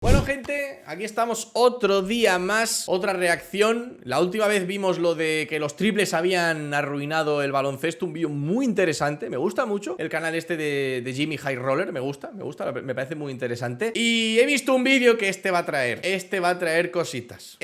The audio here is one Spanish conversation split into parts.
Bueno, gente, aquí estamos otro día más, otra reacción. La última vez vimos lo de que los triples habían arruinado el baloncesto, un vídeo muy interesante, me gusta mucho. El canal este de Jimmy High Roller, me gusta, me parece muy interesante. Y he visto un vídeo que este va a traer cositas.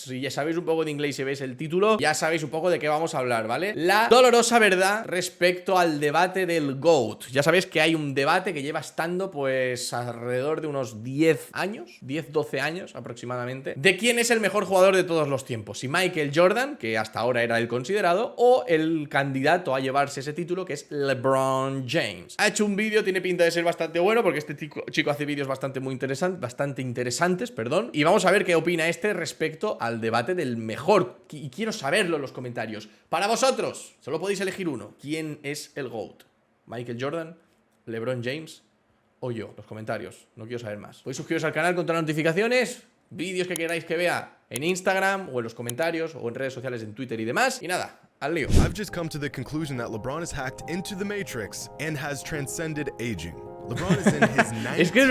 Si ya sabéis un poco de inglés y veis el título, ya sabéis un poco de qué vamos a hablar, ¿vale? La dolorosa verdad respecto al debate del GOAT. Ya sabéis que hay un debate que lleva estando pues alrededor de unos 10 años, 10-12 años aproximadamente, de quién es el mejor jugador de todos los tiempos, si Michael Jordan, que hasta ahora era el considerado, o el candidato a llevarse ese título, que es LeBron James. Ha hecho un vídeo, tiene pinta de ser bastante bueno, porque este chico hace vídeos bastante interesantes, perdón, y vamos a ver qué opina este respecto al debate del mejor, y quiero saberlo en los comentarios. Para vosotros, solo podéis elegir uno. ¿Quién es el GOAT? ¿Michael Jordan? ¿LeBron James? O yo, los comentarios, no quiero saber más. Podéis suscribiros al canal con todas las notificaciones, vídeos que queráis que vea en Instagram o en los comentarios o en redes sociales, en Twitter y demás. Y nada, al lío. I've just come to the conclusion that LeBron has hacked into the Matrix and has transcended aging. LeBron is in his 90s. Es que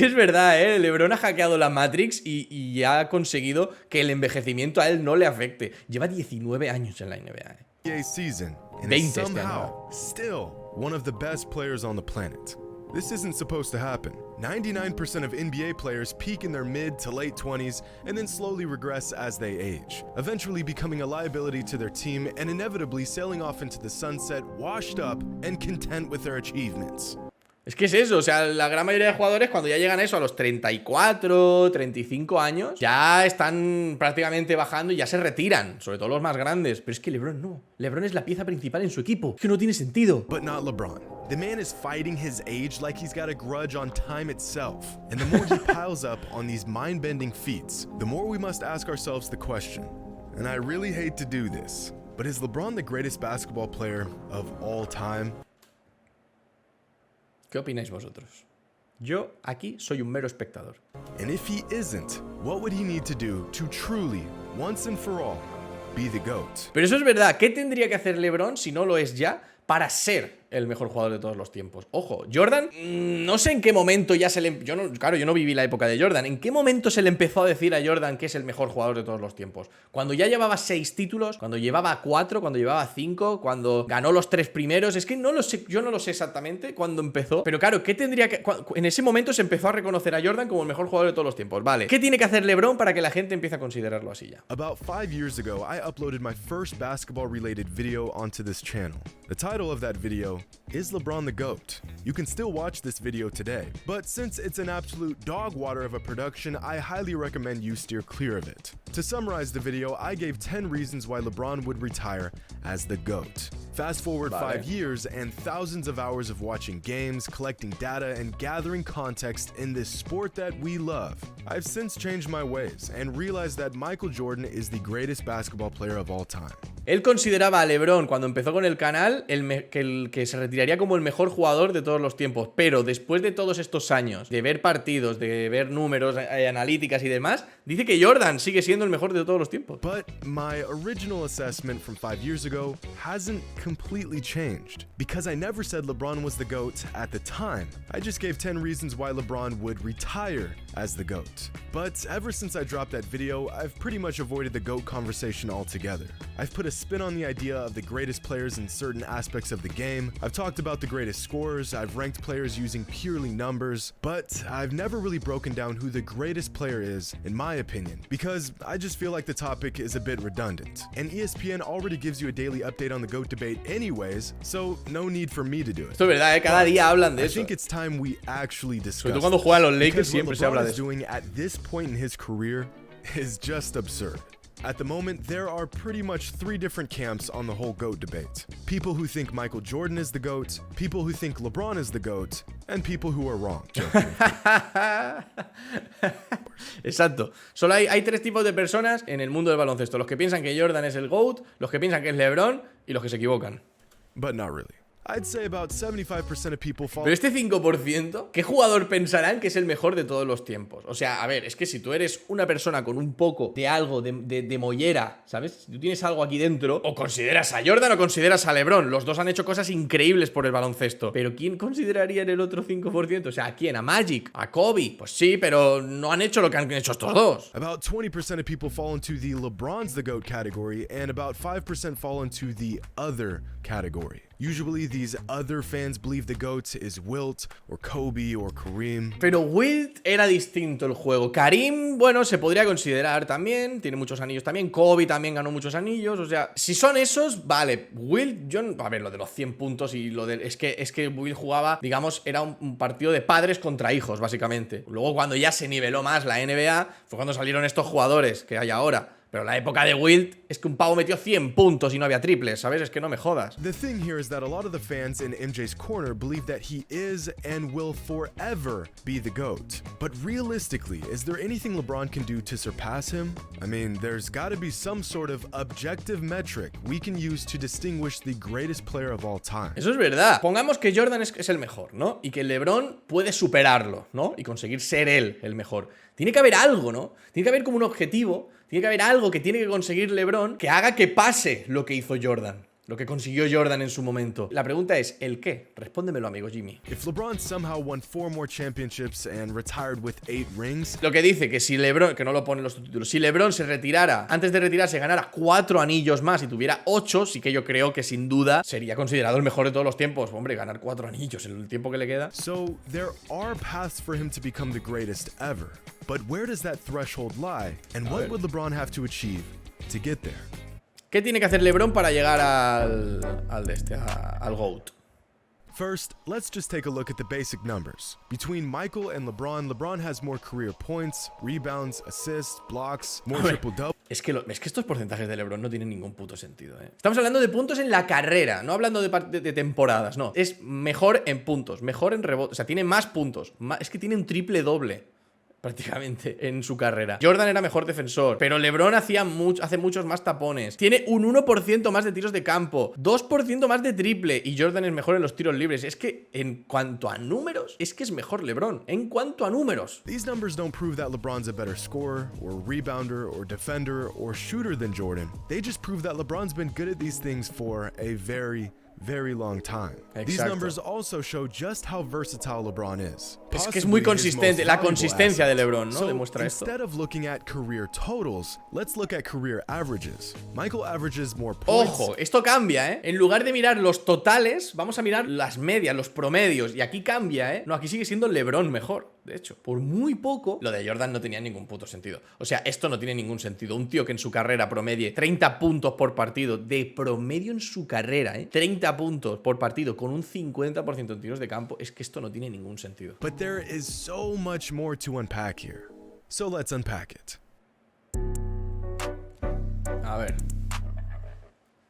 es verdad, LeBron ha hackeado la Matrix y ha conseguido que el envejecimiento a él no le afecte. Lleva 19 años en la NBA, season and 20 is este somehow still one of the best players on the planet. This isn't supposed to happen. 99% of NBA players peak in their mid to late 20s and then slowly regress as they age, eventually becoming a liability to their team and inevitably sailing off into the sunset, washed up and content with their achievements. Es que es eso, o sea, la gran mayoría de jugadores cuando ya llegan a eso, a los 34, 35 años, ya están prácticamente bajando y ya se retiran, sobre todo los más grandes. Pero es que LeBron no. LeBron es la pieza principal en su equipo. Es que no tiene sentido. But not LeBron. The man is fighting his age like he's got a grudge on time itself. And the more he piles up on these mind-bending feats, the more we must ask ourselves the question, and I really hate to do this, but is LeBron the greatest basketball player of all time? ¿Qué opináis vosotros? Yo aquí soy un mero espectador. And if he isn't, what would he need to do to truly, once and for all, be the GOAT? Pero eso es verdad. ¿Qué tendría que hacer LeBron si no lo es ya para ser el mejor jugador de todos los tiempos? Ojo, Jordan, no sé en qué momento ya se le... Yo no viví la época de Jordan. ¿En qué momento se le empezó a decir a Jordan que es el mejor jugador de todos los tiempos? Cuando ya llevaba 6 títulos, cuando llevaba 4, cuando llevaba 5, cuando ganó los 3 primeros. Es que no lo sé, yo no lo sé exactamente cuándo empezó. Pero claro, ¿qué tendría que...? En ese momento se empezó a reconocer a Jordan como el mejor jugador de todos los tiempos. Vale, ¿qué tiene que hacer LeBron para que la gente empiece a considerarlo así ya? About 5 years ago, I uploaded my first basketball-related video onto this channel. The title of that video is LeBron the GOAT. You can still watch this video today, but since it's an absolute dog water of a production, I highly recommend you steer clear of it. To summarize the video, I gave 10 reasons why LeBron would retire as the GOAT. Fast forward 5 years and thousands of hours of watching games, collecting data, and gathering context in this sport that we love. I've since changed my ways and realized that Michael Jordan is the greatest basketball player of all time. Él consideraba a LeBron, cuando empezó con el canal, que se retiraría como el mejor jugador de todos los tiempos. Pero después de todos estos años, de ver partidos, de ver números, analíticas y demás, dice que Jordan sigue siendo el mejor de todos los tiempos. But my original assessment from 5 years ago hasn't completely changed. Because I never said LeBron was the GOAT at the time. I just gave 10 reasons why LeBron would retire as the GOAT. But ever since I dropped that video, I've pretty much avoided the GOAT conversation altogether. I've put a spin on the idea of the greatest players in certain aspects of the game. I've talked about the greatest scorers, I've ranked players using purely numbers, but I've never really broken down who the greatest player is, in my opinion, because I just feel like the topic is a bit redundant. And ESPN already gives you a daily update on the GOAT debate anyways, so no need for me to do it. Esto es verdad, cada día hablan de I eso. think it's time we actually discuss Sobre todo cuando juegan los Lakers because siempre what se habla LeBron de is eso. doing at this point in his career is just absurd. At the moment, there are pretty much 3 different camps on the whole GOAT debate. People who think Michael Jordan is the GOAT, people who think LeBron is the GOAT, and people who are wrong. Exacto. Solo hay 3 tipos de personas en el mundo del baloncesto. Los que piensan que Jordan es el GOAT, los que piensan que es LeBron y los que se equivocan. But not really. I'd say about 75% of people fall. Pero este 5%, ¿qué jugador pensarán que es el mejor de todos los tiempos? O sea, a ver, es que si tú eres una persona con un poco de algo, de mollera, ¿sabes? Si tú tienes algo aquí dentro, o consideras a Jordan o consideras a LeBron. Los dos han hecho cosas increíbles por el baloncesto. Pero ¿quién consideraría en el otro 5%? O sea, ¿a quién? ¿A Magic? ¿A Kobe? Pues sí, pero no han hecho lo que han hecho estos dos. About 20% of people fall into the LeBron's the GOAT category, and about 5% fall into the other category. Usually these other fans believe the GOAT is Wilt or Kobe or Kareem. Pero Wilt era distinto el juego. Karim, bueno, se podría considerar también. Tiene muchos anillos también. Kobe también ganó muchos anillos. O sea, si son esos, vale. Wilt, yo... A ver, lo de los 100 puntos y lo de... Es que Wilt jugaba, digamos, era un partido de padres contra hijos, básicamente. Luego, cuando ya se niveló más la NBA, fue cuando salieron estos jugadores que hay ahora. Pero la época de Wilt es que un pavo metió 100 puntos y no había triples, ¿sabes? Es que no me jodas. The thing here is that a lot of the fans in MJ's corner believe that he is and will forever be the GOAT. But realistically, is there anything LeBron can do to surpass him? I mean, there's gotta be some sort of objective metric we can use to distinguish the greatest player of all time. Eso es verdad. Pongamos que Jordan es el mejor, ¿no? Y que LeBron puede superarlo, ¿no? Y conseguir ser él el mejor. Tiene que haber algo, ¿no? Tiene que haber como un objetivo. Tiene que haber algo que tiene que conseguir LeBron que haga que pase lo que hizo Jordan, lo que consiguió Jordan en su momento. La pregunta es, ¿el qué? Respóndemelo, amigo Jimmy. If LeBron somehow won 4 more championships and retired with 8 rings. Lo que dice que si LeBron, que no lo pone en los subtítulos, si LeBron se retirara, antes de retirarse ganara 4 anillos más y tuviera 8, sí que yo creo que sin duda sería considerado el mejor de todos los tiempos. Hombre, ganar 4 anillos en el tiempo que le queda. So there are paths for him to become the greatest ever. But where does that threshold lie? And what would LeBron have to achieve to get there? ¿Qué tiene que hacer LeBron para llegar al GOAT? First, let's just take a look at the basic numbers. Between Michael and LeBron has more career points, rebounds, assists, blocks, more triple-double. Es que estos porcentajes de LeBron no tienen ningún puto sentido, ¿eh? Estamos hablando de puntos en la carrera, no hablando de temporadas, no. Es mejor en puntos, mejor en rebotes, o sea, tiene más puntos. Es que tiene un triple doble prácticamente en su carrera. Jordan era mejor defensor, pero LeBron hace muchos más tapones. Tiene un 1% más de tiros de campo, 2% más de triple, y Jordan es mejor en los tiros libres. Es que en cuanto a números, es que es mejor LeBron. En cuanto a números. These numbers don't prove that LeBron's a better scorer, or rebounder, or defender, or shooter than Jordan. They just prove that LeBron's been good at these things for a very long time. Exacto. These numbers also show just how versatile LeBron is. Es que es muy consistente, la consistencia de LeBron, ¿no? Demuestra esto. Instead of looking at career totals, let's look at career averages. Michael averages more points. Ojo, esto cambia, ¿eh? En lugar de mirar los totales, vamos a mirar las medias, los promedios. Y aquí cambia, ¿eh? No, aquí sigue siendo LeBron mejor, de hecho. Por muy poco, lo de Jordan no tenía ningún puto sentido. O sea, esto no tiene ningún sentido. Un tío que en su carrera promedie 30 puntos por partido, de promedio en su carrera, ¿eh? 30 puntos por partido con un 50% en tiros de campo, es que esto no tiene ningún sentido. But there is so much more to unpack here. So let's unpack it. A ver.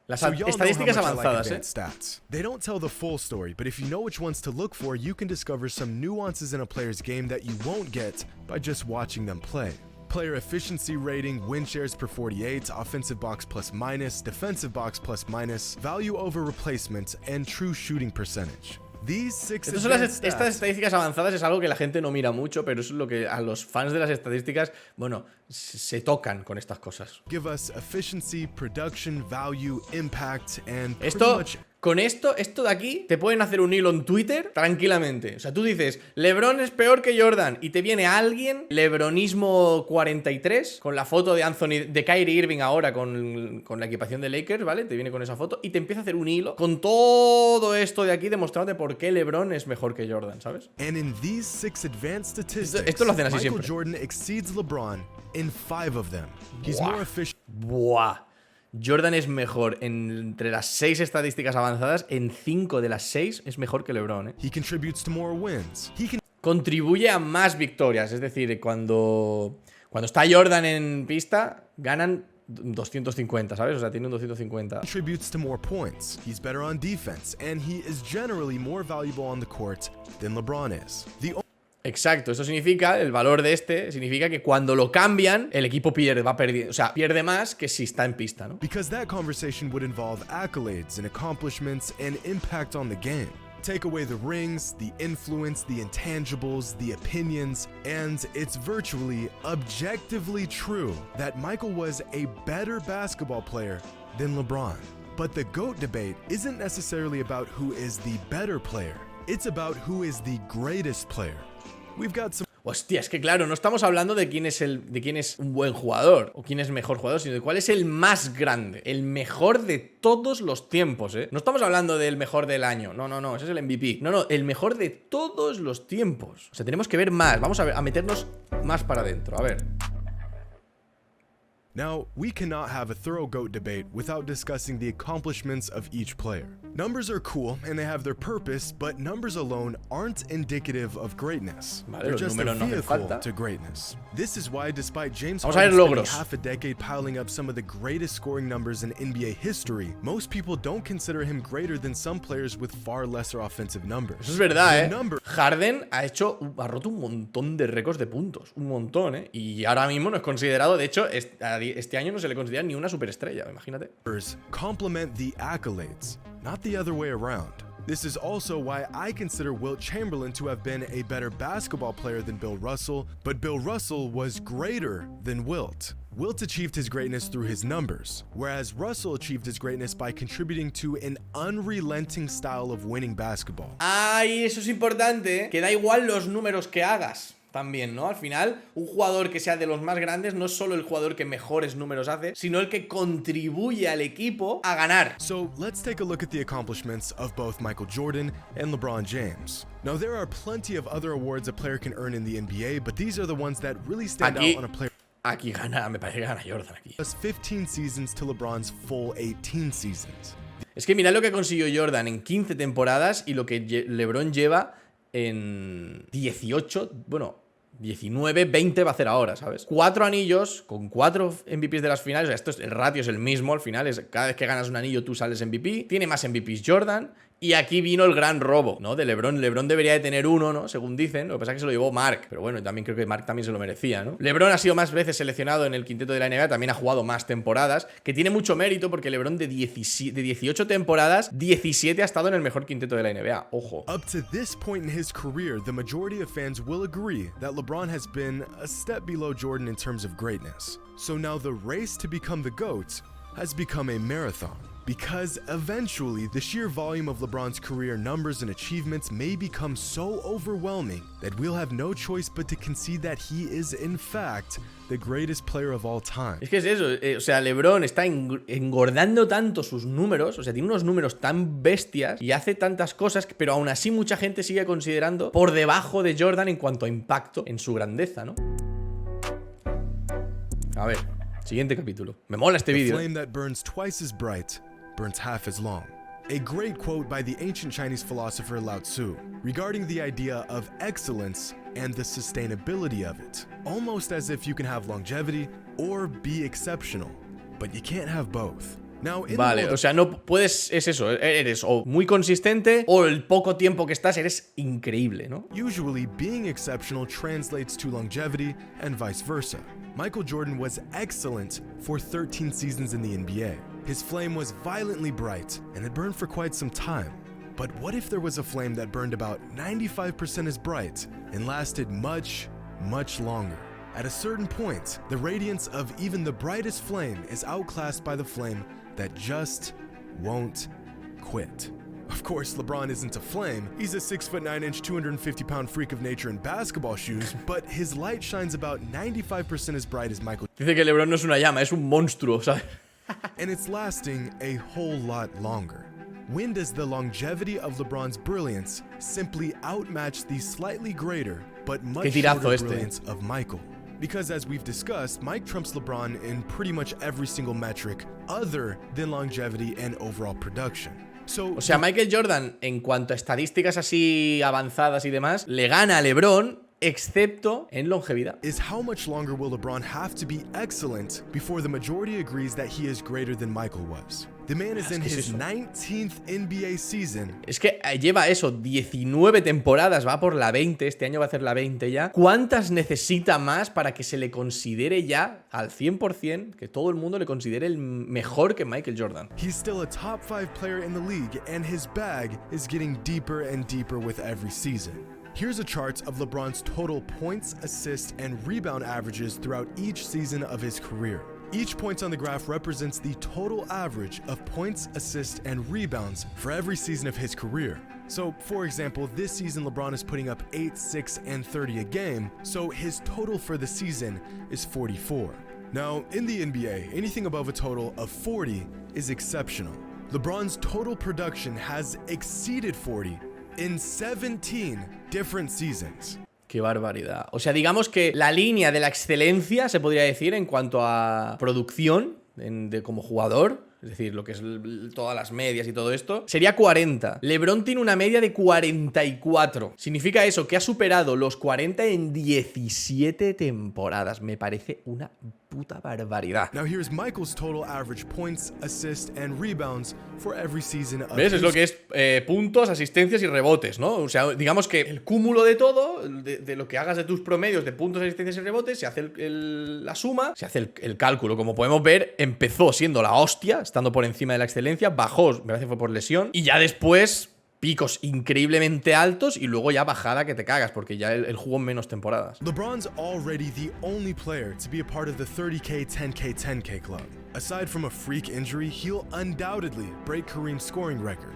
Las estadísticas avanzadas, stats. They don't tell the full story, but if you know which ones to look for, you can discover some nuances in a player's game that you won't get by just watching them play. Player efficiency rating, win shares per 48, offensive box plus minus, defensive box plus minus, value over replacement, and true shooting percentage. Estas estadísticas avanzadas es algo que la gente no mira mucho, pero eso es lo que a los fans de las estadísticas, bueno, se tocan con estas cosas. Give us efficiency, production, value, impact, and Con esto de aquí, te pueden hacer un hilo en Twitter tranquilamente. O sea, tú dices, LeBron es peor que Jordan, y te viene alguien, LeBronismo 43, con la foto de Kyrie Irving ahora con la equipación de Lakers, ¿vale? Te viene con esa foto y te empieza a hacer un hilo con todo esto de aquí, demostrándote por qué LeBron es mejor que Jordan, ¿sabes? And in these 6 advanced statistics, esto lo hacen así Michael siempre. Jordan exceeds LeBron in 5 of them. He's more efficient. Buah. Jordan es mejor entre las 6 estadísticas avanzadas, en 5 de las 6 es mejor que LeBron, ¿eh? He contributes to more wins. Contribuye a más victorias, es decir, cuando está Jordan en pista, ganan 250, ¿sabes? O sea, tiene un 250. Contributes to more points. He's better on defense, and he is generally more valuable on the court than LeBron is. Exacto, eso significa, el valor de este significa que cuando lo cambian, el equipo pierde, va perdiendo, o sea, pierde más que si está en pista, ¿no? Because that conversation would involve accolades and accomplishments and impact on the game. Take away the rings, the influence, the intangibles, the opinions, and it's virtually objectively true that Michael was a better basketball player than LeBron. But the GOAT debate isn't necessarily about who is the better player. It's about who is the greatest player. We've got some... Hostia, es que claro, no estamos hablando de quién es un buen jugador o quién es mejor jugador, sino de cuál es el más grande, el mejor de todos los tiempos, ¿eh? No estamos hablando del mejor del año, no, ese es el MVP. No, el mejor de todos los tiempos. O sea, tenemos que ver más, vamos a meternos más para adentro, a ver. Now, we cannot have a thorough GOAT debate without discussing the accomplishments of each player. Numbers are cool and they have their purpose, but numbers alone aren't indicative of greatness. They're just a vehicle to greatness. This is why, despite James Harden spending half a decade piling up some of the greatest scoring numbers in NBA history, most people don't consider him greater than some players with far lesser offensive numbers. Eso es verdad, Harden ha roto un montón de récords de puntos, un montón, y ahora mismo no es considerado, de hecho, este año no se le considera ni una superestrella, imagínate. Complement the accolades, not the other way around. This is also why I consider Wilt Chamberlain to have been a better basketball player than Bill Russell, but Bill Russell was greater than Wilt. Wilt achieved his greatness through his numbers, whereas Russell achieved his greatness by contributing to an unrelenting style of winning basketball. Ay, eso es importante, que da igual los números que hagas. También, ¿no? Al final, un jugador que sea de los más grandes no es solo el jugador que mejores números hace, sino el que contribuye al equipo a ganar. So, let's take a look at the accomplishments of both Michael Jordan and LeBron James. Now, there are plenty of other awards a player can earn in the NBA, but these are the ones that really stand out on a player. Aquí gana, me parece que gana Jordan aquí. Plus 15 seasons to LeBron's full 18 seasons. Es que mirad lo que consiguió Jordan en 15 temporadas y lo que LeBron lleva en 18, bueno, 19, 20 va a hacer ahora, ¿sabes? 4 anillos con 4 MVPs de las finales. O sea, el ratio es el mismo al final. Cada vez que ganas un anillo tú sales MVP. Tiene más MVPs Jordan. Y aquí vino el gran robo, ¿no? De LeBron. LeBron debería de tener uno, ¿no? Según dicen. Lo que pasa es que se lo llevó Mark. Pero bueno, también creo que Mark también se lo merecía, ¿no? LeBron ha sido más veces seleccionado en el quinteto de la NBA. También ha jugado más temporadas. Que tiene mucho mérito porque LeBron de 18 temporadas, 17 ha estado en el mejor quinteto de la NBA. Ojo. Up to this point in his career, the majority of fans will agree that LeBron has been a step below Jordan in terms of greatness. So now the race to become the GOAT has become a marathon. Because eventually, the sheer volume of LeBron's career numbers and achievements may become so overwhelming that we'll have no choice but to concede that he is, in fact, the greatest player of all time. Es que es eso, o sea, LeBron está engordando tanto sus números, o sea, tiene unos números tan bestias y hace tantas cosas, pero aún así mucha gente sigue considerando por debajo de Jordan en cuanto a impacto en su grandeza, ¿no? A ver, siguiente capítulo. Me mola este vídeo. The flame that burns twice as bright burns half as long. A great quote by the ancient Chinese philosopher Lao Tzu regarding the idea of excellence and the sustainability of it. Almost as if you can have longevity or be exceptional, but you can't have both. Now, vale, o sea, no puedes, es eso, eres o muy consistente o el poco tiempo que estás eres increíble, ¿no? Usually, being exceptional translates to longevity and vice versa. Michael Jordan was excellent for 13 seasons in the NBA. His flame was violently bright, and it burned for quite some time. But what if there was a flame that burned about 95% as bright and lasted much, much longer? At a certain point, the radiance of even the brightest flame is outclassed by the flame that just won't quit. Of course, LeBron isn't a flame. He's a 6'9", 250-pound freak of nature in basketball shoes, but his light shines about 95% as bright as Michael. Dice que LeBron no es una llama, es un monstruo, ¿sabes? And it's lasting a whole lot longer. When does the longevity of LeBron's brilliance simply outmatch the slightly greater but much shorter brilliance of Michael? Because as we've discussed, Mike trumps LeBron in pretty much every single metric other than longevity and overall production. O sea, Michael Jordan, en cuanto a estadísticas así avanzadas y demás, le gana a LeBron, excepto en longevidad. Is how much longer will LeBron have to be excellent before the majority agrees that he is greater than Michael was? The man is in his 19th NBA season. Es que lleva eso, 19 temporadas, va por la 20, este año va a hacer la 20 ya. ¿Cuántas necesita más para que se le considere ya al 100%, que todo el mundo le considere el mejor que Michael Jordan? He's still a top 5 player in the league, and his bag is getting deeper and deeper with every season. Here's a chart of LeBron's total points, assists, and rebound averages throughout each season of his career. Each point on the graph represents the total average of points, assists, and rebounds for every season of his career. So, for example, this season LeBron is putting up 8, 6, and 30 a game, so his total for the season is 44. Now, in the NBA, anything above a total of 40 is exceptional. LeBron's total production has exceeded 40 in 17 different seasons. Qué barbaridad. O sea, digamos que la línea de la excelencia, se podría decir, en cuanto a producción como jugador, es decir, lo que es todas las medias y todo esto, sería 40. LeBron tiene una media de 44. Significa eso, que ha superado los 40 en 17 temporadas. Me parece una puta barbaridad. Now here's Michael's total average points, assists, and rebounds for every season of ¿Ves? Es lo que es puntos, asistencias y rebotes, ¿no? O sea, digamos que el cúmulo de todo, de lo que hagas de tus promedios de puntos, asistencias y rebotes, se hace la suma, se hace el cálculo. Como podemos ver, empezó siendo la hostia, estando por encima de la excelencia, bajó, me parece que fue por lesión, y ya después picos increíblemente altos y luego ya bajada que te cagas, porque ya él jugó en menos temporadas. LeBron's already the only player to be a part of the 30K, 10K, 10K club. Aside from a freak injury, he'll undoubtedly break Kareem's scoring record.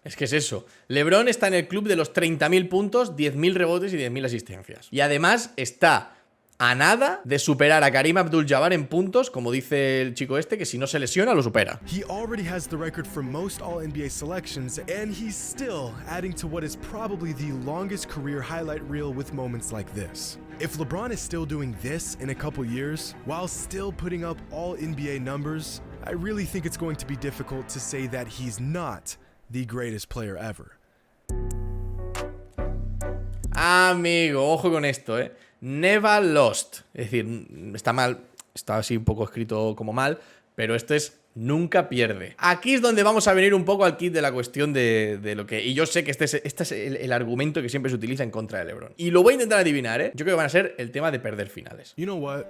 Es que es eso. LeBron está en el club de los 30.000 puntos, 10.000 rebotes y 10.000 asistencias. Y además está a nada de superar a Kareem Abdul-Jabbar en puntos, como dice el chico este, que si no se lesiona lo supera. He already has the record for most All-NBA selections, and he's still adding to what is probably the longest career highlight reel with moments like this. If LeBron is still doing this in a couple years, while still putting up All-NBA numbers, I really think it's going to be difficult to say that he's not the greatest player ever. Amigo, ojo con esto, Never lost. Es decir, está mal, está así un poco escrito como mal, pero esto es nunca pierde. Aquí es donde vamos a venir un poco al kit de la cuestión de lo que... Y yo sé que este es el argumento que siempre se utiliza en contra de LeBron. Y lo voy a intentar adivinar, Yo creo que van a ser el tema de perder finales. You know what?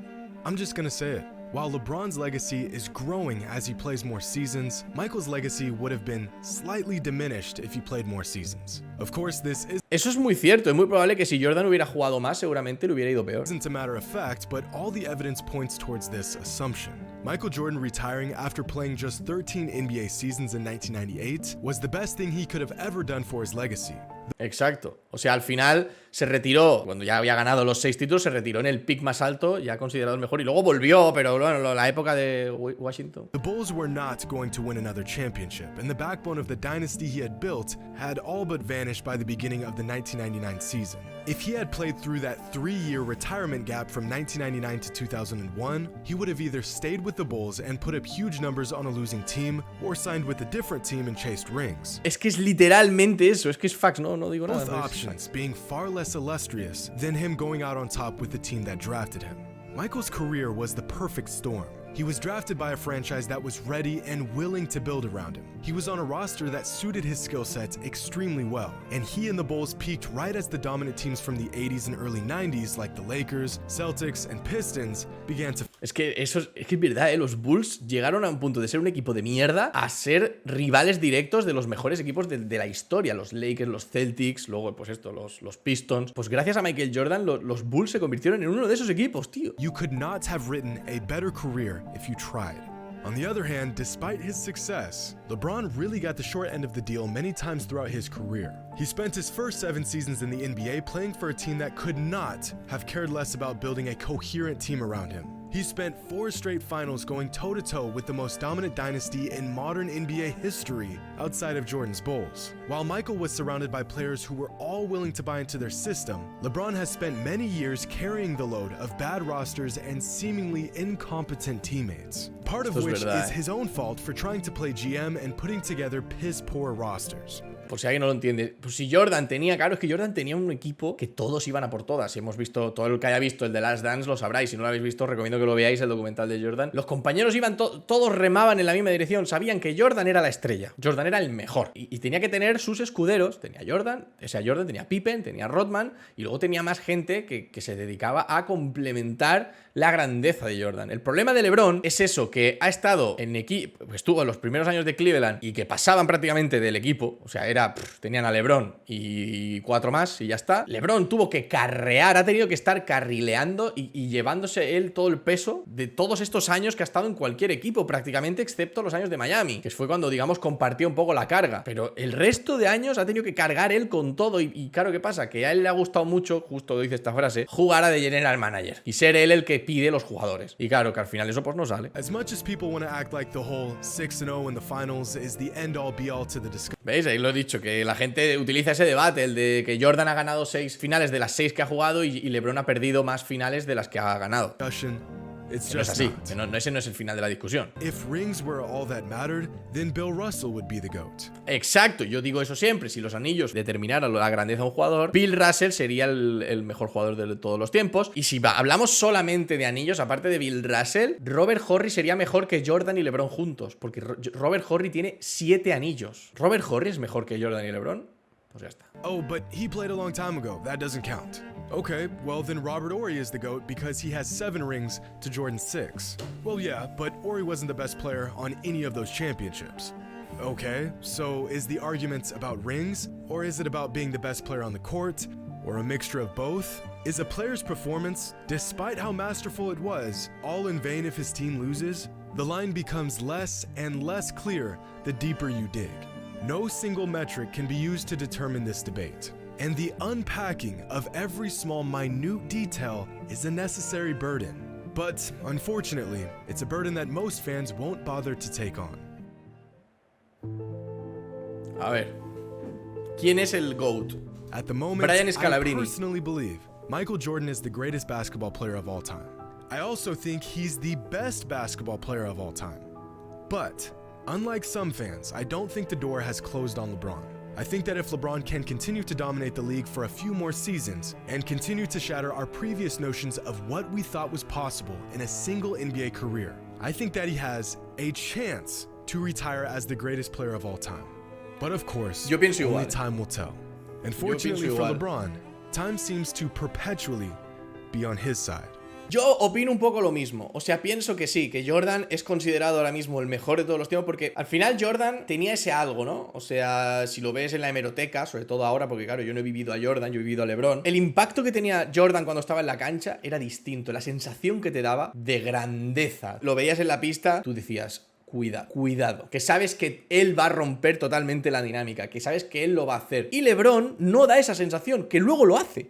I'm just gonna say it. While LeBron's legacy is growing as he plays more seasons, Michael's legacy would have been slightly diminished if he played more seasons. Of course, this Eso es muy cierto. Es muy probable que si Jordan hubiera jugado más, seguramente le hubiera ido peor. isn't a matter of fact, but all the evidence points towards this assumption. Michael Jordan retiring after playing just 13 NBA seasons in 1998 was the best thing he could have ever done for his legacy. Exacto. O sea, al final se retiró, cuando ya había ganado los 6 títulos, se retiró en el pick más alto, ya considerado el mejor, y luego volvió, pero bueno, la época de Washington. The Bulls were not going to win another championship, and the backbone of the dynasty he had built had all but vanished by the beginning of the 1999 season. If he had played through that 3-year retirement gap from 1999 to 2001, he would have either stayed with the Bulls and put up huge numbers on a losing team, or signed with a different team and chased rings. Es que es literalmente eso, es que es facts, no digo nada. Both options being far less illustrious than him going out on top with the team that drafted him. Michael's career was the perfect storm. He was drafted by a franchise that was ready and willing to build around him. He was on a roster that suited his skill sets extremely well, and he and the Bulls peaked right as the dominant teams from the 80s and early 90s like the Lakers, Celtics, and Pistons began to... Es que es verdad, los Bulls llegaron a un punto de ser un equipo de mierda a ser rivales directos de los mejores equipos de la historia. Los Lakers, los Celtics, luego pues los Pistons. Pues gracias a Michael Jordan los Bulls se convirtieron en uno de esos equipos, tío. You could not have written a better career if you tried. On the other hand, despite his success, LeBron really got the short end of the deal many times throughout his career. He spent his first 7 seasons in the NBA playing for a team that could not have cared less about building a coherent team around him. He spent 4 straight finals going toe-to-toe with the most dominant dynasty in modern NBA history outside of Jordan's Bulls. While Michael was surrounded by players who were all willing to buy into their system, LeBron has spent many years carrying the load of bad rosters and seemingly incompetent teammates. Part of which is his own fault for trying to play GM and putting together piss-poor rosters. por si alguien no lo entiende, pues si Jordan tenía, claro, es que Jordan tenía un equipo que todos iban a por todas. Si hemos visto, todo el que haya visto el de Last Dance lo sabráis. Si no lo habéis visto, recomiendo que lo veáis, el documental de Jordan. Los compañeros iban, todos remaban en la misma dirección. Sabían que Jordan era la estrella. Jordan era el mejor. Y tenía que tener sus escuderos. Tenía Jordan, Jordan tenía Pippen, tenía Rodman. Y luego tenía más gente que se dedicaba a complementar la grandeza de Jordan. El problema de LeBron es eso, que ha estado en equipo, estuvo en los primeros años de Cleveland y que pasaban prácticamente del equipo. O sea, tenían a LeBron y 4 más y ya está. LeBron tuvo que carrear, ha tenido que estar carrileando y llevándose él todo el peso de todos estos años que ha estado en cualquier equipo, prácticamente, excepto los años de Miami, que fue cuando, digamos, compartió un poco la carga. Pero el resto de años ha tenido que cargar él con todo. Y claro, ¿qué pasa? Que a él le ha gustado mucho, justo dice esta frase, jugar a de general manager y ser él el que pide los jugadores. Y claro, que al final eso pues no sale. As much as people want to act like the whole 6-0 in the finals is the end-all be-all to the discussion. ¿Veis? Ahí lo he dicho, que la gente utiliza ese debate, el de que Jordan ha ganado 6 finales de las 6 que ha jugado y LeBron ha perdido más finales de las que ha ganado. It's No es just así, not. ese no es el final de la discusión. If rings were all that mattered, then Bill Russell would be the GOAT. Exacto, yo digo eso siempre. Si los anillos determinaran la grandeza de un jugador, Bill Russell sería el mejor jugador de todos los tiempos. Y si hablamos solamente de anillos, aparte de Bill Russell, Robert Horry sería mejor que Jordan y LeBron juntos, porque Robert Horry tiene 7 anillos. ¿Robert Horry es mejor que Jordan y LeBron? Pues ya está. Oh, but he played a long time ago. That doesn't count. Okay, well then Robert Horry is the GOAT because he has 7 rings to Jordan's 6. Well, yeah, but Horry wasn't the best player on any of those championships. Okay, so is the argument about rings, or is it about being the best player on the court, or a mixture of both? Is a player's performance, despite how masterful it was, all in vain if his team loses? The line becomes less and less clear the deeper you dig. No single metric can be used to determine this debate. And the unpacking of every small minute detail is a necessary burden. But, unfortunately, it's a burden that most fans won't bother to take on. A ver, ¿quién es el GOAT? At the moment, Brian I Scalabrine. personally believe Michael Jordan is the greatest basketball player of all time. I also think he's the best basketball player of all time. But, unlike some fans, I don't think the door has closed on LeBron. I think that if LeBron can continue to dominate the league for a few more seasons and continue to shatter our previous notions of what we thought was possible in a single NBA career, I think that he has a chance to retire as the greatest player of all time. But of course, Yo pienso only igual. time will tell. And fortunately for igual. LeBron, time seems to perpetually be on his side. Yo opino un poco lo mismo. O sea, pienso que sí, que Jordan es considerado ahora mismo el mejor de todos los tiempos, porque al final Jordan tenía ese algo, ¿no? O sea, si lo ves en la hemeroteca, sobre todo ahora, porque claro, yo no he vivido a Jordan, yo he vivido a LeBron. El impacto que tenía Jordan cuando estaba en la cancha era distinto. La sensación que te daba de grandeza. Lo veías en la pista, tú decías, cuidado, que sabes que él va a romper totalmente la dinámica, que sabes que él lo va a hacer. Y LeBron no da esa sensación, que luego lo hace,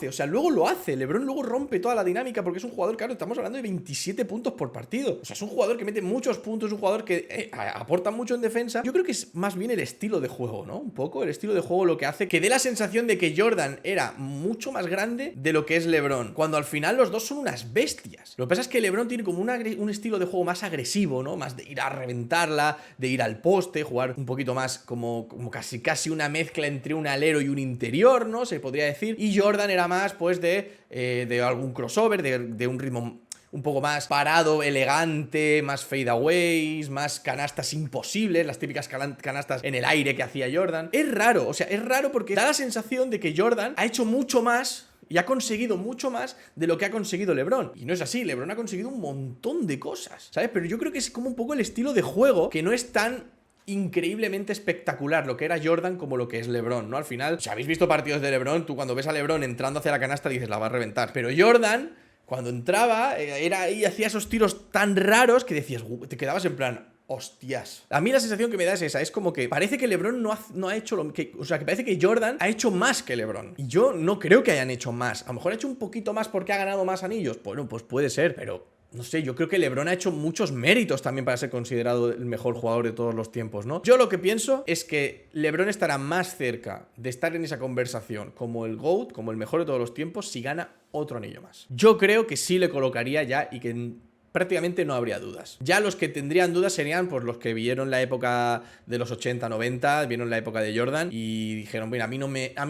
o sea, luego lo hace. LeBron luego rompe toda la dinámica porque es un jugador, claro, estamos hablando de 27 puntos por partido. O sea, es un jugador que mete muchos puntos, es un jugador que aporta mucho en defensa. Yo creo que es más bien el estilo de juego, ¿no? Un poco el estilo de juego lo que hace que dé la sensación de que Jordan era mucho más grande de lo que es LeBron, cuando al final los dos son unas bestias. Lo que pasa es que LeBron tiene como un estilo de juego más agresivo, ¿no? Más de ir a reventarla, de ir al poste, jugar un poquito más como casi una mezcla entre un alero y un interior, ¿no? Se podría decir. Y Jordan era más, pues, de algún crossover, de un ritmo un poco más parado, elegante, más fadeaways, más canastas imposibles, las típicas canastas en el aire que hacía Jordan. Es raro, o sea, es raro porque da la sensación de que Jordan ha hecho mucho más y ha conseguido mucho más de lo que ha conseguido LeBron. Y no es así, LeBron ha conseguido un montón de cosas, ¿sabes? Pero yo creo que es como un poco el estilo de juego que no es tan increíblemente espectacular lo que era Jordan como lo que es LeBron, ¿no? Al final, si habéis visto partidos de LeBron, tú cuando ves a LeBron entrando hacia la canasta dices, la va a reventar. Pero Jordan, cuando entraba, era y hacía esos tiros tan raros que decías, te quedabas en plan, hostias. A mí la sensación que me da es esa, es como que parece que LeBron no ha hecho lo que, o sea, que parece que Jordan ha hecho más que LeBron. Y yo no creo que hayan hecho más. A lo mejor ha hecho un poquito más porque ha ganado más anillos. Bueno, pues puede ser, pero no sé, yo creo que LeBron ha hecho muchos méritos también para ser considerado el mejor jugador de todos los tiempos, ¿no? Yo lo que pienso es que LeBron estará más cerca de estar en esa conversación como el GOAT, como el mejor de todos los tiempos, si gana otro anillo más. Yo creo que sí le colocaría ya y que prácticamente no habría dudas. Ya los que tendrían dudas serían pues los que vieron la época de los 80, 90, vieron la época de Jordan y dijeron, mira, a mí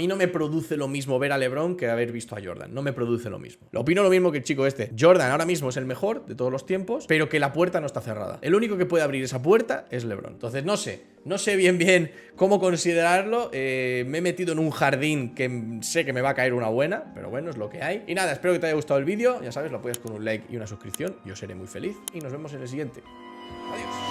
no me produce lo mismo ver a LeBron que haber visto a Jordan. No me produce lo mismo. Opino lo mismo que el chico este. Jordan ahora mismo es el mejor de todos los tiempos, pero que la puerta no está cerrada. El único que puede abrir esa puerta es LeBron. Entonces no sé bien cómo considerarlo. Me he metido en un jardín que sé que me va a caer una buena, pero bueno, es lo que hay. Y nada, espero que te haya gustado el vídeo. Ya sabes, lo apoyas con un like y una suscripción. Yo seré muy feliz y nos vemos en el siguiente. Adiós.